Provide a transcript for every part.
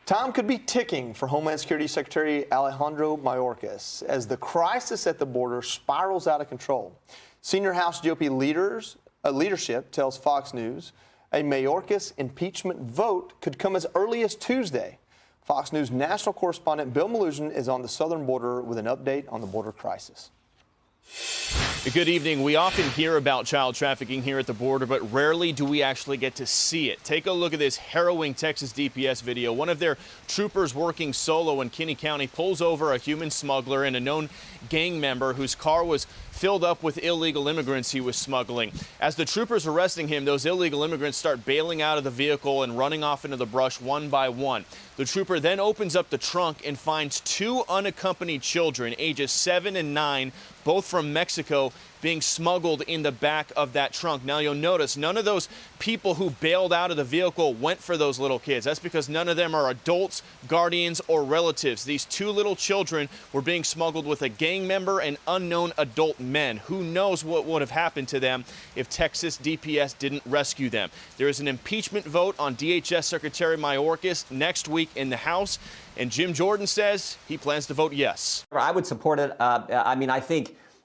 Time could be ticking for Homeland Security Secretary Alejandro Mayorkas as the crisis at the border spirals out of control. Senior House GOP leadership tells Fox News a Mayorkas impeachment vote could come as early as Tuesday. Fox News national correspondent Bill Melugin is on the southern border with an update on the border crisis. Good evening. We often hear about child trafficking here at the border, but rarely do we actually get to see it. Take a look at this harrowing Texas DPS video. One of their troopers working solo in Kinney County pulls over a human smuggler and a known gang member whose car was filled up with illegal immigrants he was smuggling. As the troopers arresting him, those illegal immigrants start bailing out of the vehicle and running off into the brush one by one. The trooper then opens up the trunk and finds two unaccompanied children, ages 7 and 9, both from Mexico, being smuggled in the back of that trunk. Now, you'll notice none of those people who bailed out of the vehicle went for those little kids. That's because none of them are adults, guardians, or relatives. These two little children were being smuggled with a gang member and unknown adult men. Who knows what would have happened to them if Texas DPS didn't rescue them. There is an impeachment vote on DHS Secretary Mayorkas next week in the House, and Jim Jordan says he plans to vote yes. I would support it.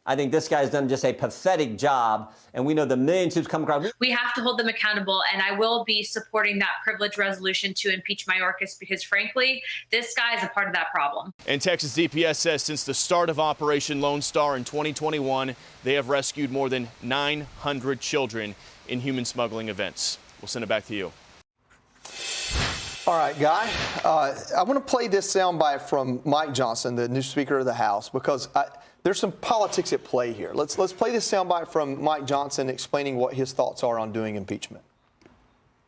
I think this guy's done just a pathetic job, and we know the millions who've come across. We have to hold them accountable, and I will be supporting that privilege resolution to impeach Mayorkas because, frankly, this guy is a part of that problem. And Texas DPS says since the start of Operation Lone Star in 2021, they have rescued more than 900 children in human smuggling events. We'll send it back to you. All right, Guy, I want to play this soundbite from Mike Johnson, the new Speaker of the House, because there's some politics at play here. Let's play this soundbite from Mike Johnson explaining what his thoughts are on doing impeachment.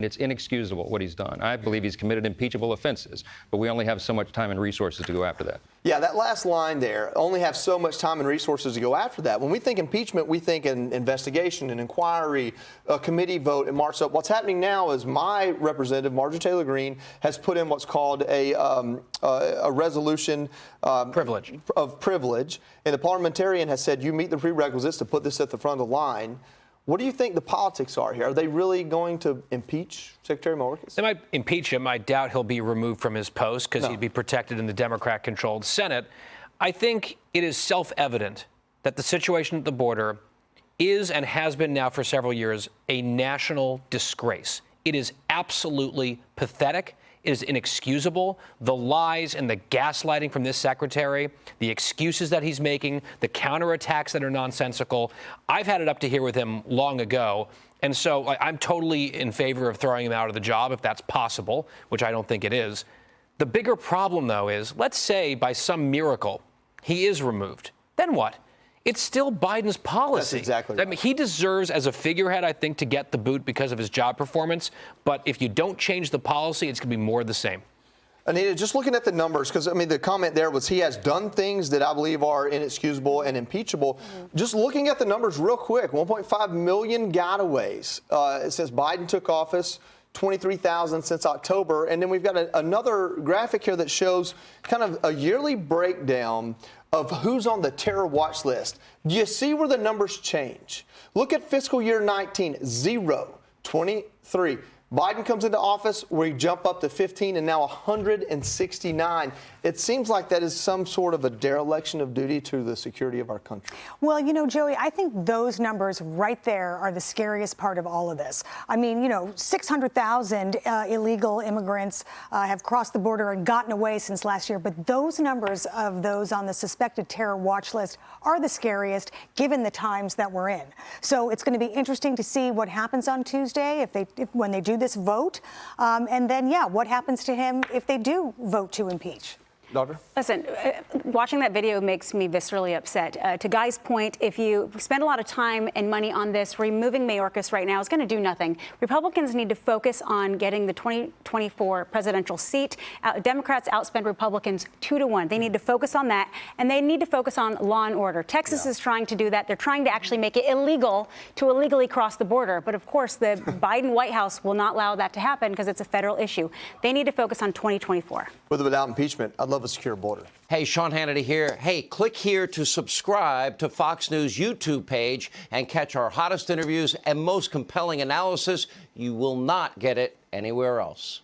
It's inexcusable what he's done. I believe he's committed impeachable offenses, but we only have so much time and resources to go after that. Yeah, that last line there, only have so much time and resources to go after that. When we think impeachment, we think an investigation, an inquiry, a committee vote, and march up. What's happening now is my representative, Marjorie Taylor Greene, has put in what's called a resolution of privilege, and the parliamentarian has said you meet the prerequisites to put this at the front of the line. What do you think the politics are here? Are they really going to impeach Secretary Mayorkas? They might impeach him. I doubt he'll be removed from his post because he'd be protected in the Democrat-controlled Senate. I think it is self-evident that the situation at the border is and has been now for several years a national disgrace. It is absolutely pathetic. It is inexcusable. The lies and the gaslighting from this secretary, the excuses that he's making, the counterattacks that are nonsensical. I've had it up to here with him long ago. And so I'm totally in favor of throwing him out of the job if that's possible, which I don't think it is. The bigger problem, though, is let's say by some miracle he is removed. Then what? It's still Biden's policy. That's exactly right. I mean, he deserves, as a figurehead, I think, to get the boot because of his job performance. But if you don't change the policy, it's going to be more of the same. Anita, just looking at the numbers, because, I mean, the comment there was he has done things that I believe are inexcusable and impeachable. Just looking at the numbers real quick, 1.5 million gotaways. It says Biden took office, 23,000 since October. And then we've got another graphic here that shows kind of a yearly breakdown of who's on the terror watch list. Do you see where the numbers change? Look at fiscal year 19, 0, 23. Biden comes into office, we jump up to 15 and now 169. It seems like that is some sort of a dereliction of duty to the security of our country. Well, you know, Joey, I think those numbers right there are the scariest part of all of this. I mean, you know, 600,000 illegal immigrants have crossed the border and gotten away since last year. But those numbers of those on the suspected terror watch list are the scariest given the times that we're in. So it's going to be interesting to see what happens on Tuesday when they do this vote. And then, yeah, what happens to him if they do vote to impeach? Doctor? Listen, watching that video makes me viscerally upset. To Guy's point, if you spend a lot of time and money on this, removing Mayorkas right now is going to do nothing. Republicans need to focus on getting the 2024 presidential seat. Democrats outspend Republicans 2-1. They need to focus on that, and they need to focus on law and order. Texas is trying to do that. They're trying to actually make it illegal to illegally cross the border. But, of course, the Biden White House will not allow that to happen because it's a federal issue. They need to focus on 2024. With or without impeachment, I'd love a secure border. Hey, Sean Hannity here. Hey, click here to subscribe to Fox News YouTube page and catch our hottest interviews and most compelling analysis. You will not get it anywhere else.